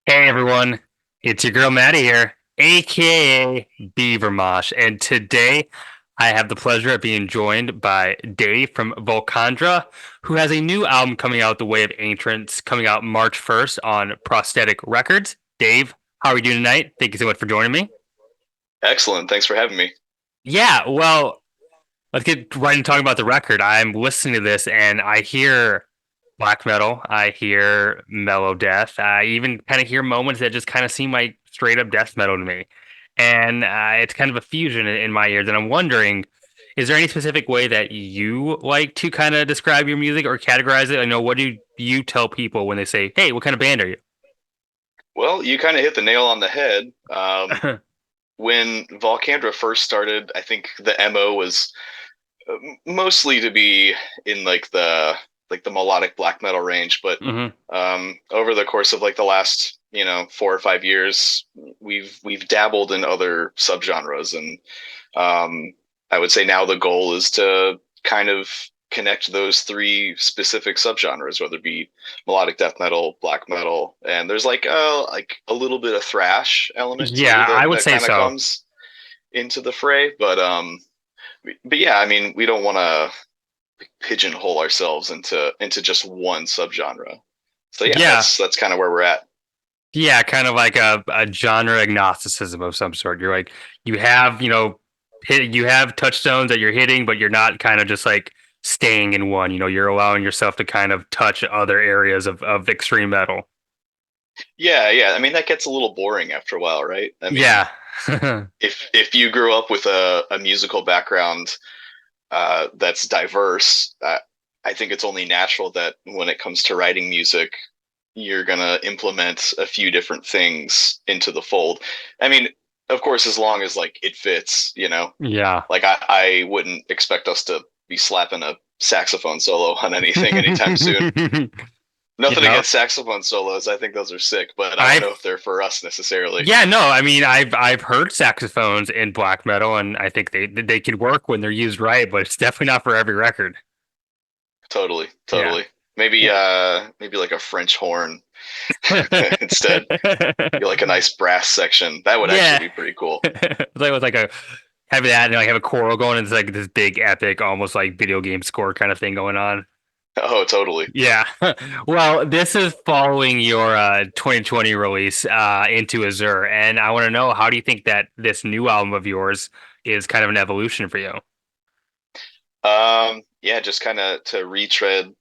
Hey everyone, it's your girl Maddie here, aka Beaver Mosh, and today I have the pleasure of being joined by Dave from Volcandra, who has a new album coming out the way of Ancients, coming out March 1st on Prosthetic Records. Dave, how are you doing tonight? Thank you so much for joining me. Excellent. Thanks for having me. Yeah, well, let's get right into talking about the record. I'm listening to this and I hear black metal. I hear mellow death. I even kind of hear moments that just kind of seem like straight up death metal to me. And it's kind of a fusion in my ears. And I'm wondering, is there any specific way that you like to kind of describe your music or categorize it? I know, what do you tell people when they say, hey, what kind of band are Well, you kind of hit the nail on the head. you? When Volcandra first started, I think the MO was mostly to be in like the melodic black metal range, but Hmm. over the course of like the last 4 or 5 years, we've dabbled in other subgenres, and I would say now the goal is to kind of connect those three specific subgenres, whether it be melodic death metal, black metal, and there's like a little bit of thrash element too Yeah, I that would that say kind of so. comes into the fray. But yeah, I mean, we don't want to pigeonhole ourselves into just one subgenre. So yeah, Yeah. that's kind of where we're at. Yeah, kind of like a genre agnosticism of some sort. You're like, you have, you have touchstones that you're hitting, but you're not kind of just like staying in one. You're allowing yourself to kind of touch other areas of extreme metal. Yeah, yeah. I mean, that gets a little boring after a while, right? I mean, Yeah. if you grew up with a musical background that's diverse, I think it's only natural that when it comes to writing music, you're gonna implement a few different things into the fold. I mean, of course, as long as like it fits, Yeah. like I wouldn't expect us to be slapping a saxophone solo on anything anytime soon. You Nothing know, against saxophone solos. I think those are sick, but I don't I know if they're for us necessarily. yeah, no, I mean, I've heard saxophones in black metal, and I think they could work when they're used right, but it's definitely not for every record. Totally, Yeah. totally. Maybe like a French horn instead. Be like a nice brass section. That would actually Yeah. be pretty cool. It's like with like a have that and like have a choral going. It's like this big epic, almost like video game score kind of thing going on. Oh, totally. Yeah. Well, this is following your 2020 release Into Azure, and I want to know, how do you think that this new album of yours is kind of an evolution for you? Yeah, just kind of to retread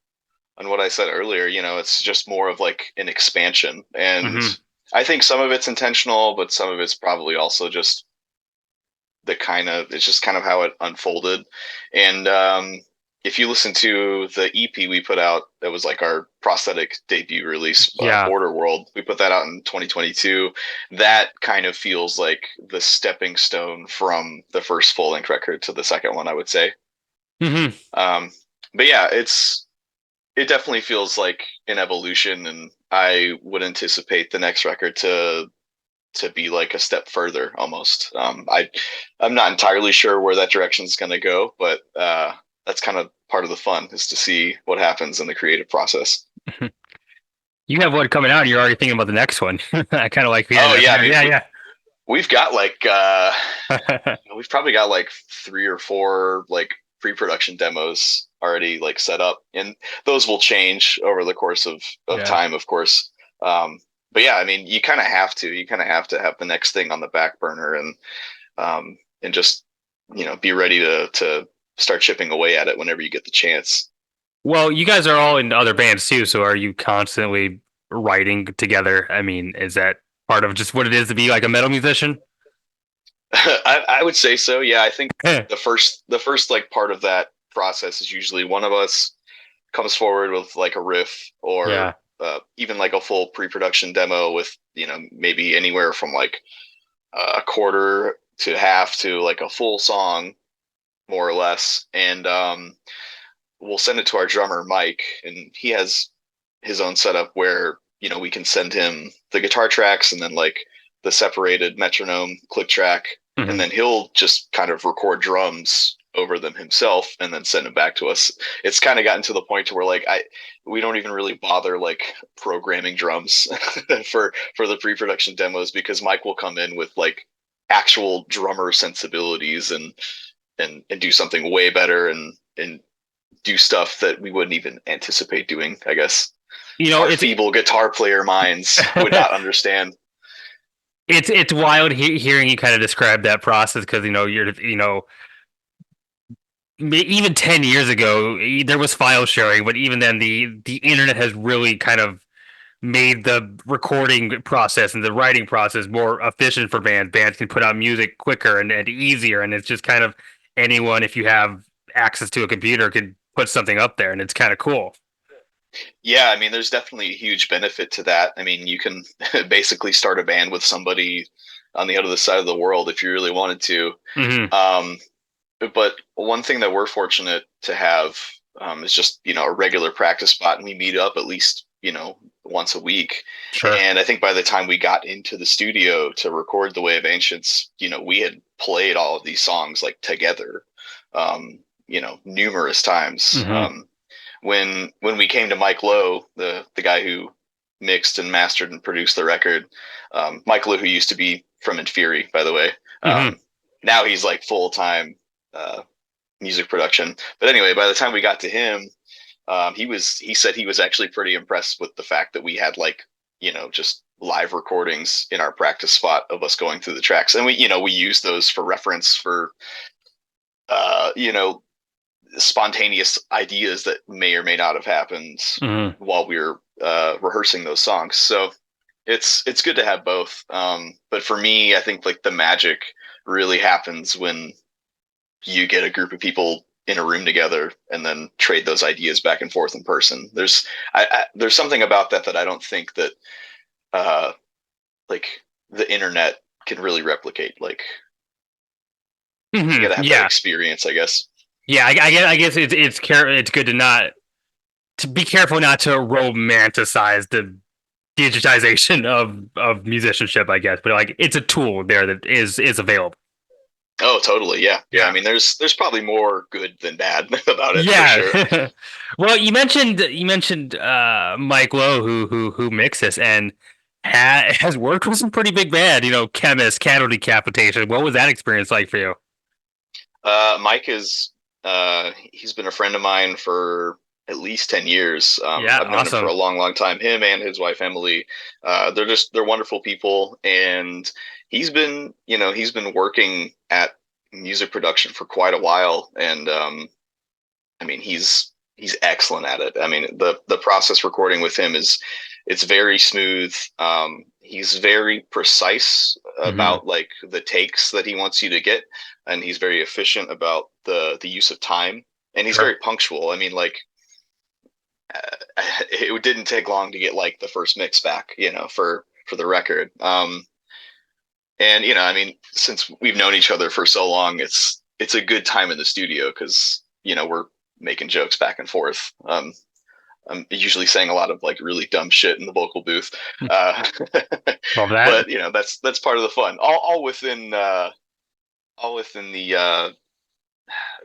on what I said earlier, it's just more of like an expansion. And Hmm. I think some of it's intentional, but some of it's probably also just it's just kind of how it unfolded. And if you listen to the EP we put out, that was like our prosthetic debut release, Yeah. Border World. We put that out in 2022. That kind of feels like the stepping stone from the first full length record to the second one, I would say. Hmm. Um, but yeah, it definitely feels like an evolution, and I would anticipate the next record to be like a step further almost. I'm not entirely sure where that direction is going to go, but that's kind of part of the fun, is to see what happens in the creative process. You have one coming out, and you're already thinking about the next one. I kind of like the end Oh of yeah, I that. mean Yeah, we've got like yeah. we've probably got like 3 or 4 like pre-production demos already like set up, and those will change over the course of Yeah. time, of course. Um, but yeah, I mean, you kind of have to have the next thing on the back burner, and just be ready to start chipping away at it whenever you get the chance. Well, you guys are all in other bands too, so are you constantly writing together? I mean, is that part of just what it is to be like a metal musician? I would say so. Yeah, I think the first like part of that process is usually one of us comes forward with like a riff, or Yeah. even like a full pre-production demo with maybe anywhere from like a quarter to half to like a full song, more or less. And we'll send it to our drummer Mike, and he has his own setup where we can send him the guitar tracks and then like the separated metronome click track, and Hmm. then he'll just kind of record drums over them himself and then send them back to us. It's kind of gotten to the point to where like we don't even really bother like programming drums for the pre-production demos, because Mike will come in with like actual drummer sensibilities and do something way better and do stuff that we wouldn't even anticipate doing, I guess. You know, Our it's feeble guitar player minds would not understand. it's wild hearing you kind of describe that process, because even 10 years ago there was file sharing, but even then the internet has really kind of made the recording process and the writing process more efficient for bands. Bands can put out music quicker and easier, and it's just kind of anyone, if you have access to a computer, can put something up there, and it's kind of cool. Yeah, I mean, there's definitely a huge benefit to that. I mean, you can basically start a band with somebody on the other side of the world if you really wanted to. Hmm. Um, but one thing that we're fortunate to have is just, a regular practice spot, and we meet up at least, once a week. Sure. And I think by the time we got into the studio to record The Way of Ancients, we had played all of these songs like together, numerous times. Hmm. When we came to Mike Lowe, the guy who mixed and mastered and produced the record, Mike Lowe, who used to be from Inferi, by the way, Hmm. now he's like full time uh, music production. But anyway, by the time we got to him, he said he was actually pretty impressed with the fact that we had like just live recordings in our practice spot of us going through the tracks, and we use those for reference for uh, you know spontaneous ideas that may or may not have happened Hmm. while we were rehearsing those songs. So it's good to have both. But for me, I think like the magic really happens when you get a group of people in a room together and then trade those ideas back and forth in person. There's something about that I don't think that uh, like the internet can really replicate. Like you Hmm. got to have that Yeah. experience, I guess. Yeah, I guess it's good to not to be careful not to romanticize the digitization of musicianship, I guess. But like, it's a tool there that is available. Oh, totally. Yeah. Yeah. I Yeah. mean, there's probably more good than bad about it for sure. Yeah. Well, you mentioned Mike Lowe, who mixes and has worked with some pretty big band, Chemist, Cattle Decapitation. What was that experience like for you? Mike is he's been a friend of mine for at least 10 years. Yeah, I've known him for awesome. a long, long time. Him and his wife Emily, they're wonderful people, and he's been working at music production for quite a while, and I mean he's excellent at it. I mean the process recording with him is it's very smooth. He's very precise Hmm. about like the takes that he wants you to get, and he's very efficient about the use of time, and he's Sure. very punctual. I mean, like it didn't take long to get like the first mix back, for the record. And I mean, since we've known each other for so long, it's a good time in the studio because we're making jokes back and forth. I'm usually saying a lot of like really dumb shit in the vocal booth, uh, Love that. but that's part of the fun. All within the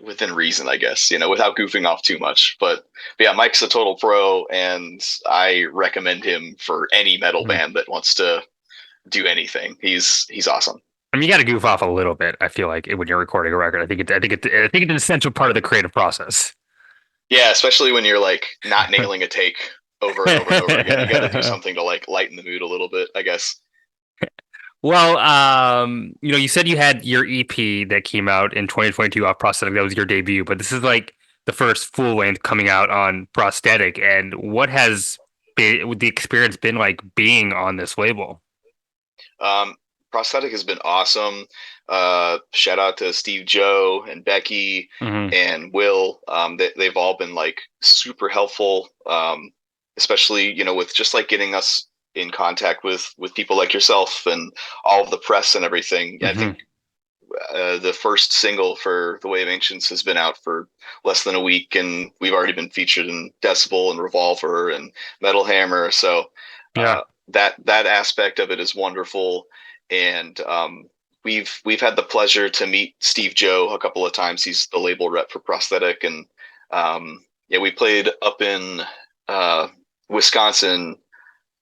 within reason, I guess. Without goofing off too much. But yeah, Mike's a total pro, and I recommend him for any metal Mhm. band that wants to do anything. He's awesome. I mean, you got to goof off a little bit. I feel like when you're recording a record, I think it's an essential part of the creative process. Yeah, especially when you're like not nailing a take over and over and over again. You got to do something to like lighten the mood a little bit, I guess. Well, you said you had your EP that came out in 2022 off Prosthetic. That was your debut, but this is like the first full length coming out on Prosthetic. And what has the experience been like being on this label? Um, Prosthetic has been awesome. Shout out to Steve Joe and Becky Hmm. and Will. They've all been like super helpful, especially with just like getting us in contact with people like yourself and all of the press and everything. I Hmm. think the first single for The Way of Ancients has been out for less than a week, and we've already been featured in Decibel and Revolver and Metal Hammer. So Yeah. that aspect of it is wonderful, and we've had the pleasure to meet Steve Joe a couple of times. He's the label rep for Prosthetic, and yeah, we played up in uh, Wisconsin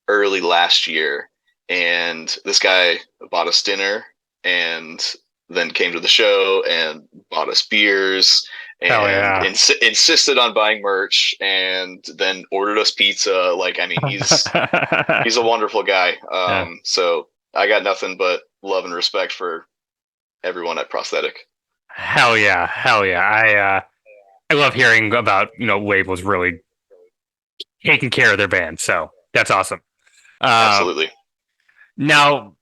early last year, and this guy bought us dinner, and then came to the show and bought us beers Hell and yeah. insisted on buying merch, and then ordered us pizza. Like, I mean, he's a wonderful guy. Yeah. So I got nothing but love and respect for everyone at Prosthetic. Hell yeah. Hell yeah. I love hearing about, labels really taking care of their band. So that's awesome. Uh, Absolutely. Now,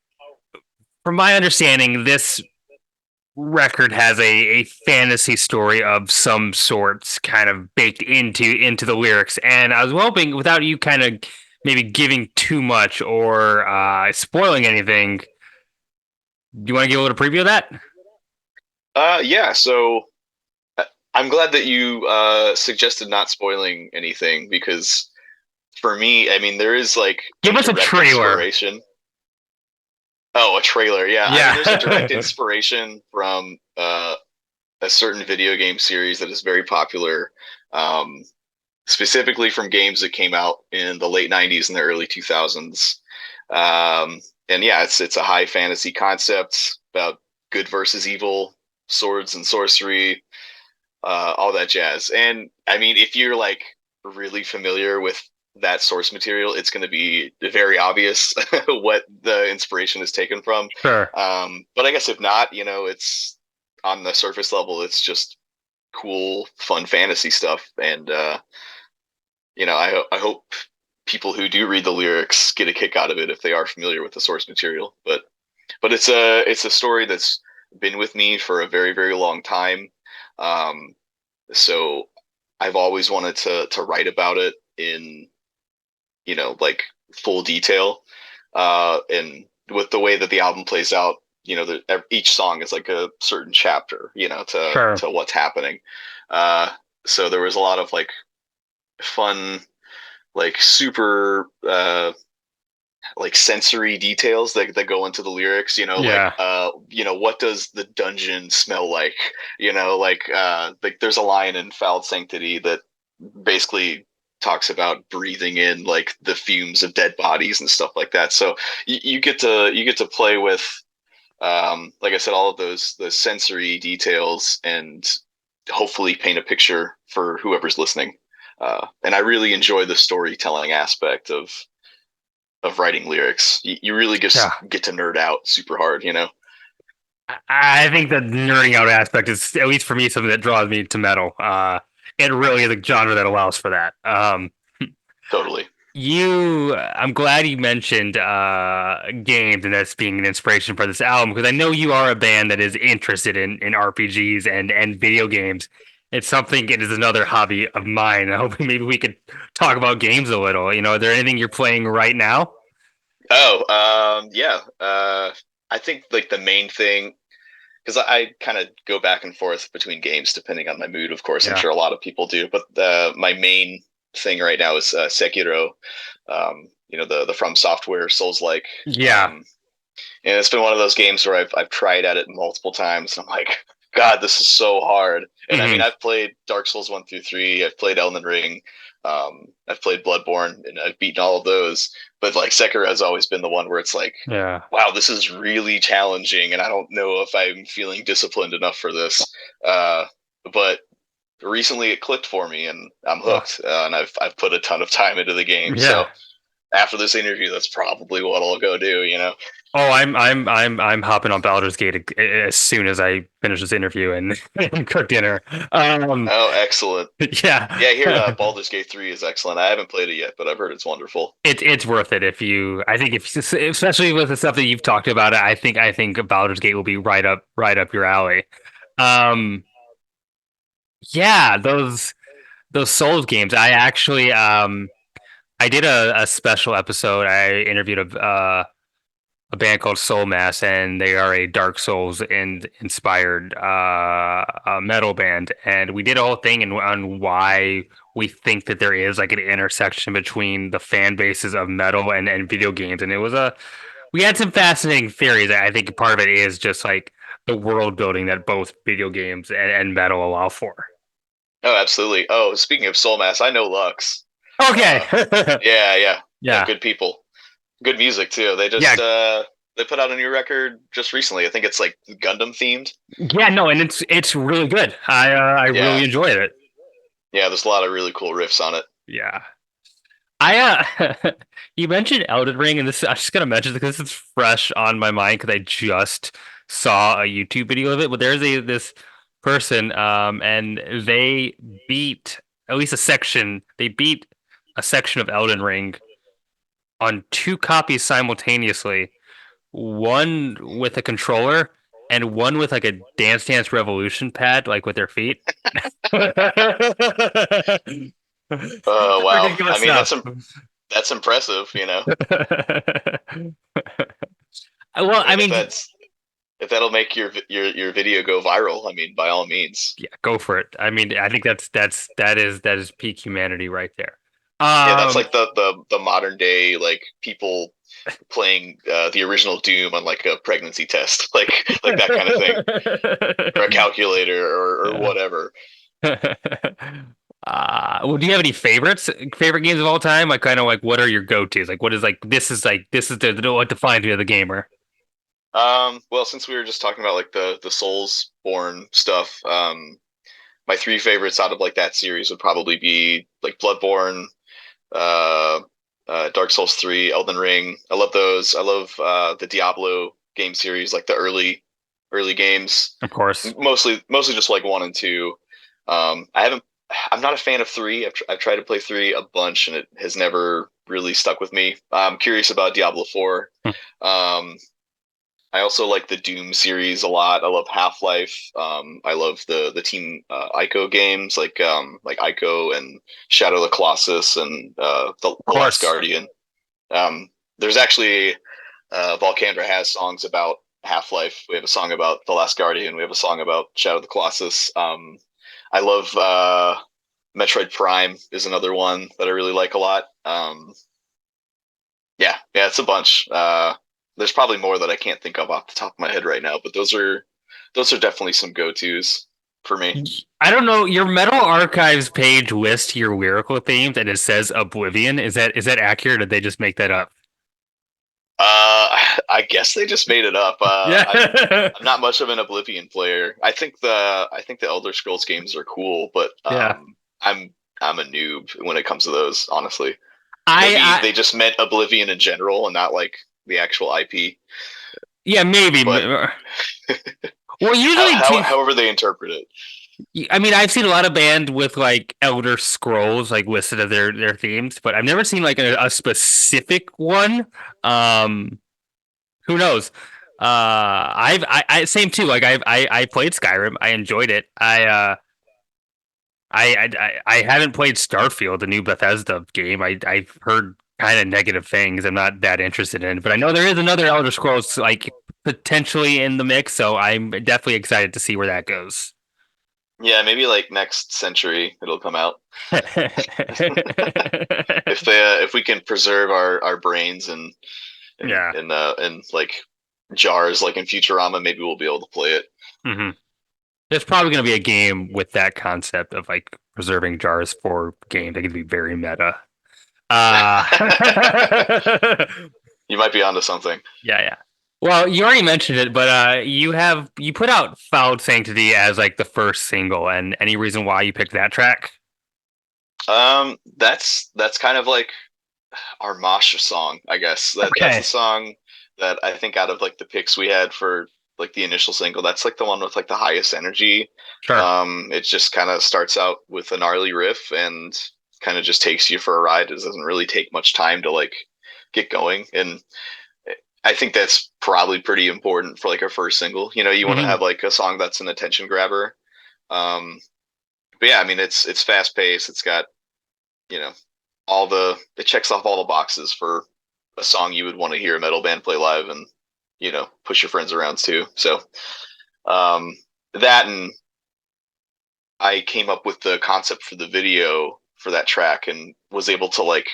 from my understanding, this record has a fantasy story of some sorts kind of baked into the lyrics. And I was hoping, without you kind of maybe giving too much or spoiling anything, do you want to give a little preview of that? Yeah. So I'm glad that you suggested not spoiling anything, because for me, I mean, there is like Give us a direct trailer. inspiration. Oh, a trailer. Yeah. I mean, there's a direct Yeah. inspiration from a certain video game series that is very popular, um, specifically from games that came out in the late 90s and the early 2000s. And yeah, it's a high fantasy concept about good versus evil, swords and sorcery, all that jazz. And I mean, if you're like really familiar with that source material, it's going to be very obvious what the inspiration is taken from. Sure. But I guess if not, it's on the surface level, it's just cool, fun fantasy stuff. And, I hope people who do read the lyrics get a kick out of it if they are familiar with the source material. But it's a story that's been with me for a very, very long time. Um, so I've always wanted to write about it in, like full detail. And with the way that the album plays out, each song is like a certain chapter, Sure. to what's happening. Uh, so there was a lot of like fun, like super like sensory details that go into the lyrics, like Yeah. what does the dungeon smell like, like there's a line in Fouled Sanctity that basically talks about breathing in like the fumes of dead bodies and stuff like that. So you get to play with, like I said, all of those sensory details, and hopefully paint a picture for whoever's listening. And I really enjoy the storytelling aspect of writing lyrics. You really just Yeah. get to nerd out super hard. I think the nerding out aspect is, at least for me, something that draws me to metal. It really is a genre that allows for that. Totally. I'm glad you mentioned games and that's being an inspiration for this album, because I know you are a band that is interested in RPGs and video games. It is another hobby of mine. I hope maybe we could talk about games a little. Is there anything you're playing right now? Yeah. I think like the main thing, because I kind of go back and forth between games depending on my mood. Of course, I'm Yeah. sure a lot of people do, but my main thing right now is Sekiro. The From Software Souls like. Yeah. And it's been one of those games where I've tried at it multiple times, and I'm like, God, this is so hard. And I Hmm. mean, I've played Dark Souls 1 through 3. I've played Elden Ring. I've played Bloodborne, and I've beaten all of those. But like Sekiro has always been the one where it's like, Yeah. wow, this is really challenging, and I don't know if I'm feeling disciplined enough for this. Uh, but recently it clicked for me, and I'm Oh, hooked. And I've put a ton of time into the game. So yeah. after this interview, that's probably what I'll go do. Oh, I'm hopping on Baldur's Gate as soon as I finish this interview and cook dinner. Um, Oh, excellent. Yeah, I hear yeah. Baldur's Gate 3 is excellent. I haven't played it yet, but I've heard it's wonderful. It's worth it I think, if especially with the stuff that you've talked about, I think Baldur's Gate will be right up your alley. Um, yeah, those Souls games. I did a special episode. I interviewed a band called Soul Mass, and they are a Dark Souls inspired metal band. And we did a whole thing on why we think that there is like an intersection between the fan bases of metal and video games. And we had some fascinating theories. I think part of it is just like the world building that both video games and metal allow for. Oh, absolutely. Oh, speaking of Soul Mass, I know Lux. Okay. Uh, yeah, yeah, yeah. Yeah. Good people, good music too. Yeah. They put out a new record just recently. I think it's like Gundam themed. Yeah, no, and it's really good. I really Yeah, enjoyed it. yeah. There's a lot of really cool riffs on it. Yeah. I you mentioned Elden Ring, and this I'm just gonna mention because it's fresh on my mind because I just saw a YouTube video of it. But there's a this person, and they beat at least a section. They beat a section of Elden Ring on two copies simultaneously. One with a controller and one with like a Dance Dance Revolution pad, like with their feet. Wow. I Ridiculous mean, stuff. that's impressive. You know, Well, I I mean, mean, if that'll make your video go viral, I mean, by all means. yeah, go for it. I mean, I think that is peak humanity right there. Yeah, that's Um, like the modern day like people playing the original Doom on like a pregnancy test, like that kind of thing, or a calculator or yeah. whatever. Well, do you have any favorite games of all time? Like, kind of like, what are your go-tos? Like, what is this is what defines you as a gamer? Well, since we were just talking about like the Soulsborne stuff, my three favorites out of like that series would probably be like Bloodborne, uh, Dark Souls 3, Elden Ring. I love those. I love the Diablo game series, like the early games. Of course, Mostly just like one and two. I haven't. I'm not a fan of three. I've tried to play three a bunch, and it has never really stuck with me. I'm curious about Diablo 4. Hmm, Um, I also like the Doom series a lot. I love Half Life. I love the Team Ico games like Ico and Shadow of the Colossus and of the Last course. Guardian. There's actually Volcandra has songs about Half Life. We have a song about the Last Guardian. We have a song about Shadow of the Colossus. I love Metroid Prime is another one that I really like a lot. Yeah, it's a bunch. There's probably more that I can't think of off the top of my head right now, but those are definitely some go tos for me. I don't know. Your Metal Archives page lists your lyrical themes, and it says Oblivion. Is that accurate, or did they just make that up? I guess they just made it up. Yeah. I'm not much of an Oblivion player. I think the Elder Scrolls games are cool, but Yeah. I'm a noob when it comes to those. Honestly, maybe I they just meant Oblivion in general and not like the actual IP. yeah, maybe. But Well, usually however they interpret it. I mean, I've seen a lot of bands with like Elder Scrolls like listed as their themes, but I've never seen like a specific one. Um, who knows? I same too. Like I played Skyrim. I enjoyed it. I haven't played Starfield, the new Bethesda game. I've heard kind of negative things. I'm not that interested in it, but I know there is another Elder Scrolls like potentially in the mix, so I'm definitely excited to see where that goes. Yeah, maybe like next century it'll come out. If we can preserve our brains and Yeah. and like jars like in Futurama, maybe we'll be able to play it. Hmm. There's probably going to be a game with that concept of like preserving jars for games. That could be very meta. Uh, You might be onto something. yeah, yeah. Well, you already mentioned it, but you put out "Fouled Sanctity" as like the first single, and any reason why you picked that track? That's kind of like our mosh song, I guess. That's the Okay, song that I think out of like the picks we had for like the initial single, that's like the one with like the highest energy. sure. It just kind of starts out with a gnarly riff and kind of just takes you for a ride. It doesn't really take much time to like get going, and I think that's probably pretty important for like a first single. You know, you want to Hmm. have like a song that's an attention grabber. Um, but yeah, I mean, it's fast paced. It's got, you know, it checks off all the boxes for a song you would want to hear a metal band play live and, push your friends around too. So um, that, and I came up with the concept for the video for that track and was able to like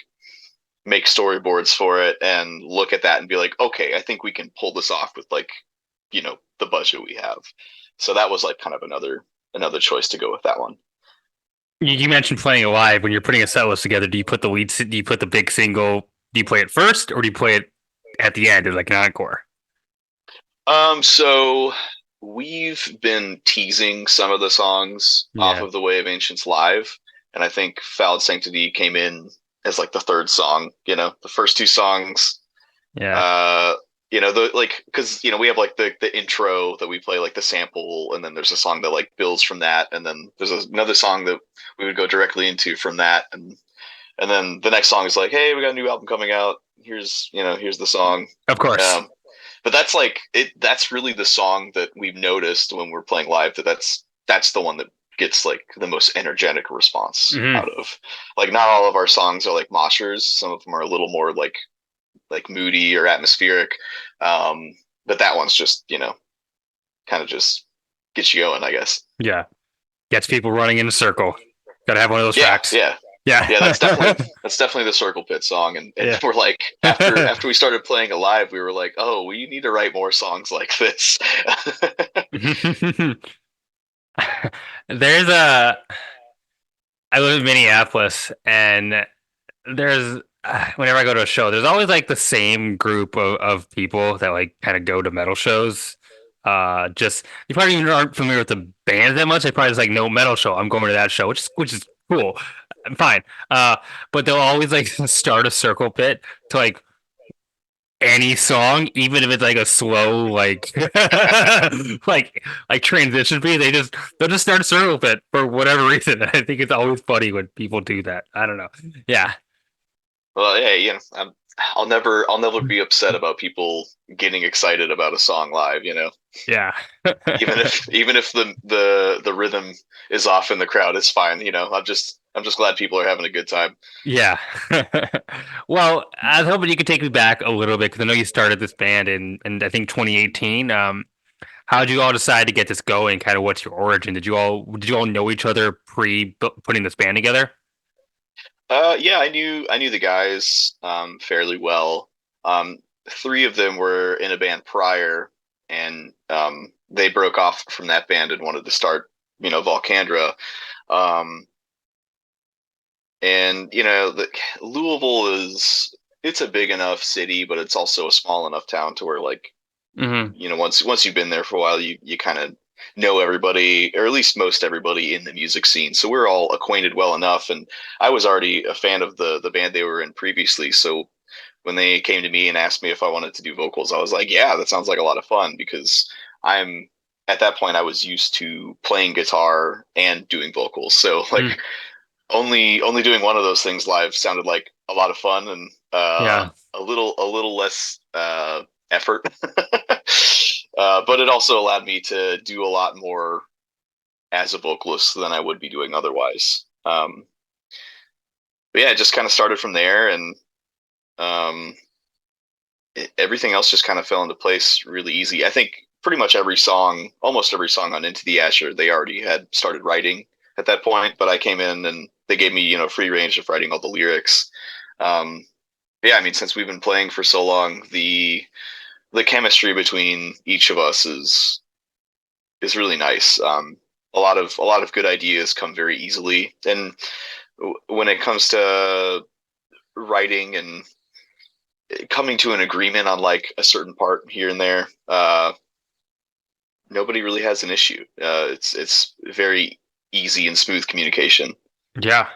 make storyboards for it and look at that and be like, okay, I think we can pull this off with like, the budget we have. So that was like kind of another choice to go with that one. You mentioned playing it live. When you're putting a set list together, do you put do you put the big single, do you play it first or do you play it at the end as like an encore? So we've been teasing some of the songs off Yeah. of the Way of Ancients live, and I think Fouled Sanctity came in as like the third song. The first two songs, Yeah. uh, the like because we have like the intro that we play like the sample, and then there's a song that like builds from that, and then there's another song that we would go directly into from that, and then the next song is like, hey, we got a new album coming out. Here's the song. Of course. But that's like it. That's really the song that we've noticed when we're playing live. That's the one that gets like the most energetic response Hmm. out of. Like not all of our songs are like moshers. Some of them are a little more like moody or atmospheric. But that one's just kind of just gets you going, I guess. Yeah. Gets people running in a circle. Got to have one of those Yeah, tracks. yeah. Yeah. Yeah, that's definitely the Circle Pit song, and Yeah. we're like after we started playing it live, we were like, oh, we need to write more songs like this. There's a, I live in Minneapolis and there's, whenever I go to a show, there's always like the same group of people that like kind of go to metal shows. Just you probably even aren't familiar with the band that much. They probably just like no metal show. I'm going to that show, which is cool. I'm fine. But they'll always like start a circle pit to like any song, even if it's like a slow like like transition beat. They'll just start a circle pit for whatever reason. I think it's always funny when people do that. I don't know. Yeah. Well, yeah, I'll never be upset about people getting excited about a song live. Yeah. Even if the rhythm is off in the crowd, it's fine. I'm just glad people are having a good time. Yeah. Well, I was hoping you could take me back a little bit because I know you started this band in I think 2018. How did you all decide to get this going? Kind of what's your origin? Did you all know each other pre putting this band together? Yeah, I knew the guys fairly well. Three of them were in a band prior, and they broke off from that band and wanted to start, Volcandra. Um, and Louisville it's a big enough city, but it's also a small enough town to where like Hmm. once you've been there for a while, you kind of know everybody, or at least most everybody in the music scene. So we're all acquainted well enough, and I was already a fan of the band they were in previously. So when they came to me and asked me if I wanted to do vocals, I was like, yeah, that sounds like a lot of fun because I'm at that point I was used to playing guitar and doing vocals. So like only doing one of those things live sounded like a lot of fun and Yeah. a little less effort. But it also allowed me to do a lot more as a vocalist than I would be doing otherwise. But yeah, it just kind of started from there, and um, everything else just kind of fell into place really easy. I think pretty much almost every song on Into the Asher, they already had started writing at that point, but I came in and they gave me, free range of writing all the lyrics. Um, yeah, I mean, since we've been playing for so long, the chemistry between each of us is really nice. A lot of good ideas come very easily, and when it comes to writing and coming to an agreement on like a certain part here and there, nobody really has an issue. It's very easy and smooth communication. Yeah.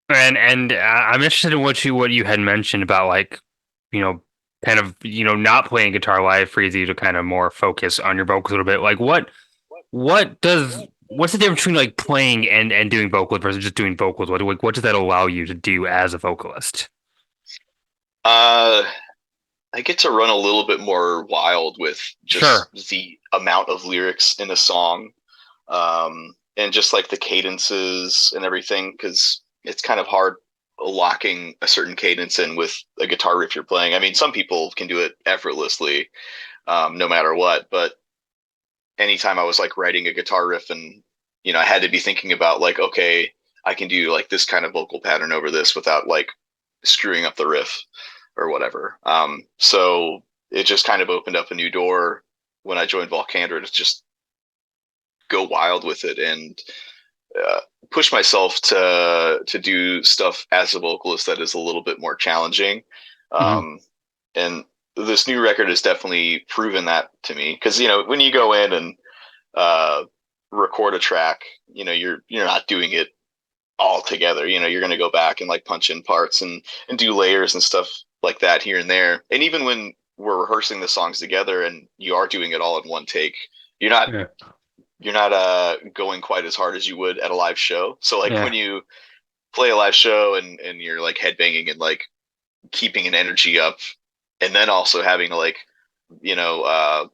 And I'm interested in what you had mentioned about like, you know, kind of, not playing guitar live frees you to kind of more focus on your vocals a little bit. Like what's the difference between like playing and doing vocals versus just doing vocals? What does that allow you to do as a vocalist? Uh, I get to run a little bit more wild with Sure. just the amount of lyrics in a song, and just like the cadences and everything, because it's kind of hard locking a certain cadence in with a guitar riff you're playing. I mean, some people can do it effortlessly, no matter what, but anytime I was like writing a guitar riff and I had to be thinking about like, okay, I can do like this kind of vocal pattern over this without like screwing up the riff or whatever. So it just kind of opened up a new door when I joined Volcandra to just go wild with it and push myself to do stuff as a vocalist that is a little bit more challenging. Hmm. And this new record has definitely proven that to me, because when you go in and record a track, you're not doing it all together. You're going to go back and like punch in parts and do layers and stuff like that here and there. And even when we're rehearsing the songs together and you are doing it all in one take, you're not Yeah. you're not going quite as hard as you would at a live show. So like when Yeah. you play a live show and you're like headbanging and like keeping an energy up, and then also having to like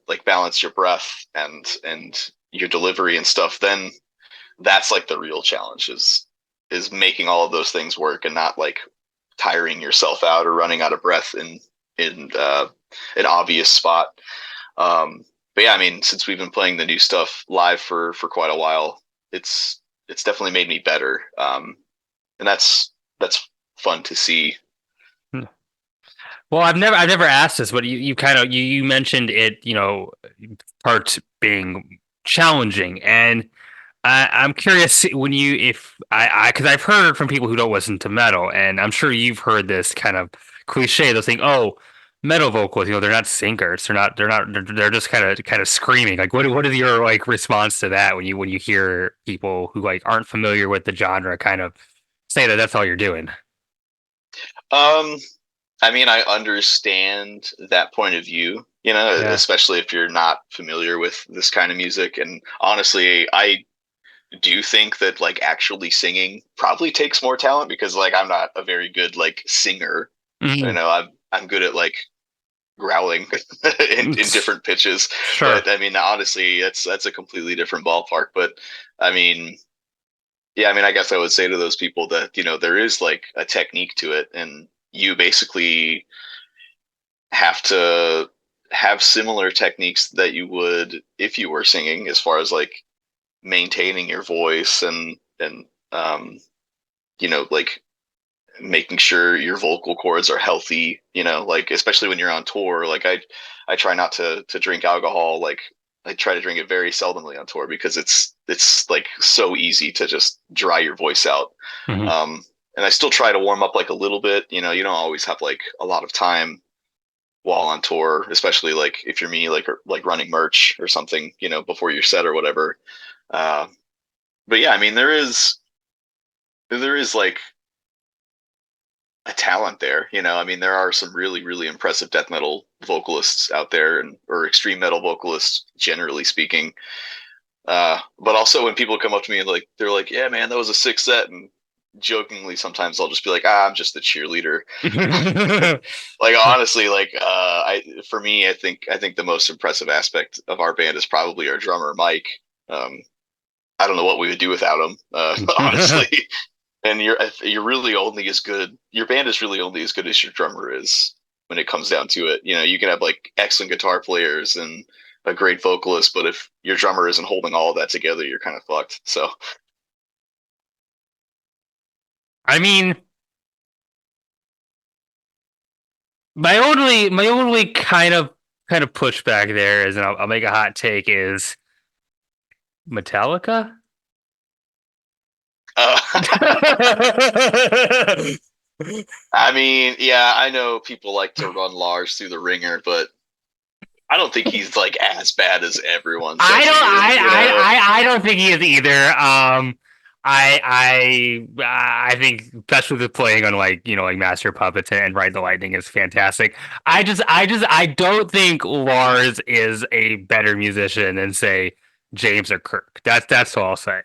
like balance your breath and your delivery and stuff, then that's like the real challenge is making all of those things work and not like tiring yourself out or running out of breath in an obvious spot. But yeah, I mean, since we've been playing the new stuff live for quite a while, it's definitely made me better, and that's fun to see. Well, I've never asked this, but you kind of you mentioned it, part being challenging, and I'm curious when you if I because I've heard from people who don't listen to metal, and I'm sure you've heard this kind of cliche. They'll think, oh, metal vocals, they're not singers. They're just kind of screaming. Like, what is your like response to that when you hear people who like aren't familiar with the genre kind of say that that's all you're doing? Um, I mean, I understand that point of view, Yeah. especially if you're not familiar with this kind of music. And honestly, I do think that like actually singing probably takes more talent, because like I'm not a very good like singer. Mhm. I'm good at like growling in different pitches, Sure. but I mean honestly, that's a completely different ballpark. But I mean, yeah, I mean, I guess I would say to those people that there is like a technique to it, and you basically have to have similar techniques that you would if you were singing, as far as like maintaining your voice and like making sure your vocal cords are healthy, like especially when you're on tour. Like I try not to drink alcohol. Like I try to drink it very seldomly on tour, because it's like so easy to just dry your voice out. Hmm. And I still try to warm up like a little bit. You don't always have like a lot of time while on tour, especially like if you're me, like running merch or something, before your set or whatever. Uh, but yeah, I mean, there is like a talent there. I mean, there are some really, really impressive death metal vocalists out there, and or extreme metal vocalists, generally speaking. But also when people come up to me and like they're like, "Yeah, man, that was a sick set," and jokingly sometimes I'll just be like, "I'm just the cheerleader." Like honestly, like for me, I think the most impressive aspect of our band is probably our drummer Mike. Um, I don't know what we would do without him, honestly. And you're really only as good. Your band is really only as good as your drummer is when it comes down to it. You can have like excellent guitar players and a great vocalist, but if your drummer isn't holding all of that together, you're kind of fucked. So, I mean, my only kind of pushback there is, and I'll make a hot take, is Metallica. I mean, yeah, I know people like to run Lars through the ringer, but I don't think he's like as bad as everyone I says don't he is. I don't think he is either. I think especially the playing on like like Master Puppets and Ride the Lightning is fantastic. I don't think Lars is a better musician than say James or Kirk. That's all I'll say.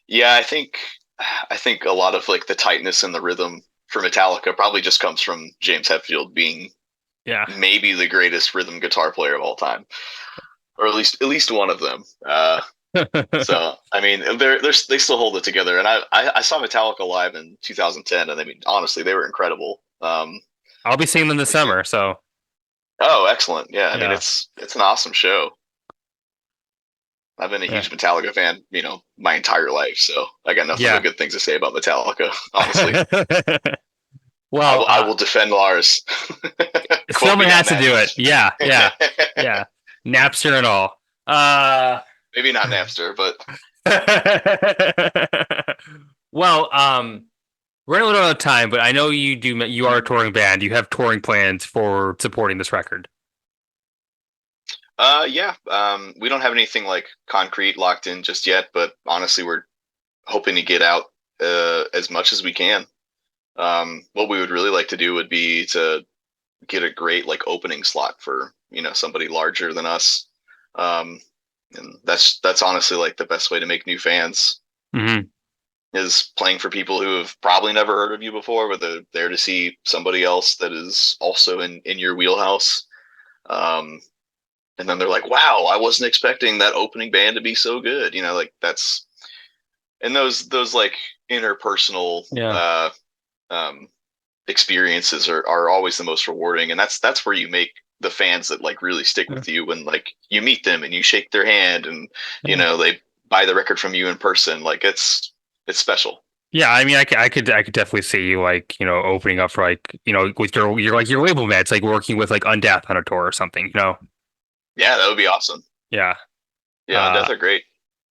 Yeah, I think a lot of like the tightness and the rhythm for Metallica probably just comes from James Hetfield being Yeah. maybe the greatest rhythm guitar player of all time, or at least one of them. So I mean, they still hold it together. And I saw Metallica live in 2010, and I mean, honestly, they were incredible. I'll be seeing them this Like, summer, so oh, excellent! Yeah, I mean, yeah. it's an awesome show. I've been a Yeah. huge Metallica fan, my entire life, so I got nothing but Yeah. good things to say about Metallica, honestly. Well, I will defend Lars. Quote someone me on has to do it. Yeah, yeah, that. yeah. Napster and all. Uh, Maybe not Napster, but well, we're a little out of time, but I know you are a touring band. You have touring plans for supporting this record. yeah. We don't have anything like concrete locked in just yet, but honestly, we're hoping to get out as much as we can. What we would really like to do would be to get a great like opening slot for somebody larger than us. Um, and that's honestly like the best way to make new fans Hmm. is playing for people who have probably never heard of you before, but they're there to see somebody else that is also in your wheelhouse. Um, and then they're like, "Wow, I wasn't expecting that opening band to be so good." Like that's and those like interpersonal Yeah. um, experiences are always the most rewarding, and that's where you make the fans that like really stick Yeah. with you when like you meet them and you shake their hand and Yeah. they buy the record from you in person. Like it's special. Yeah, I mean, I could definitely see you like, opening up for like, with your label mates, like working with like Undeath on a tour or something. Yeah, that would be awesome. Yeah. Yeah, Uh, Undeath are great.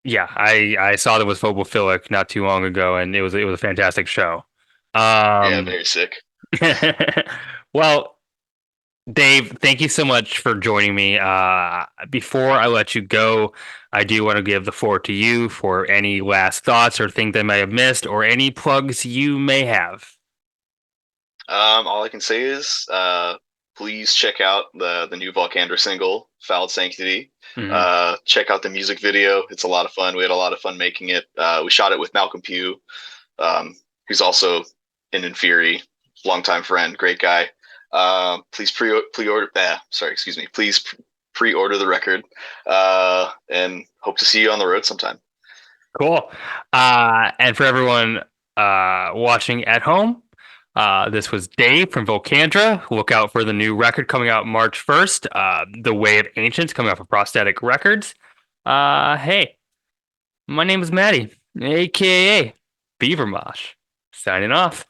yeah, I saw them with Phobophilic not too long ago, and it was a fantastic show. Yeah, Um, very sick. well, Dave, thank you so much for joining me. Before I let you go, I do want to give the floor to you for any last thoughts or things I may have missed, or any plugs you may have. All I can say is please check out the new Volcandra single, Fouled Sanctity. Hmm. Check out the music video. It's a lot of fun. We had a lot of fun making it. We shot it with Malcolm Pugh, who's also an Inferi, longtime friend, great guy. Please pre-order. Sorry, excuse me. Please pre-order the record, and hope to see you on the road sometime. Cool. And for everyone watching at home, this was Dave from Volcandra. Look out for the new record coming out March 1st, The Way of Ancients, coming out for Prosthetic Records. Hey, my name is Maddie, aka Beaver Mosh. Signing off.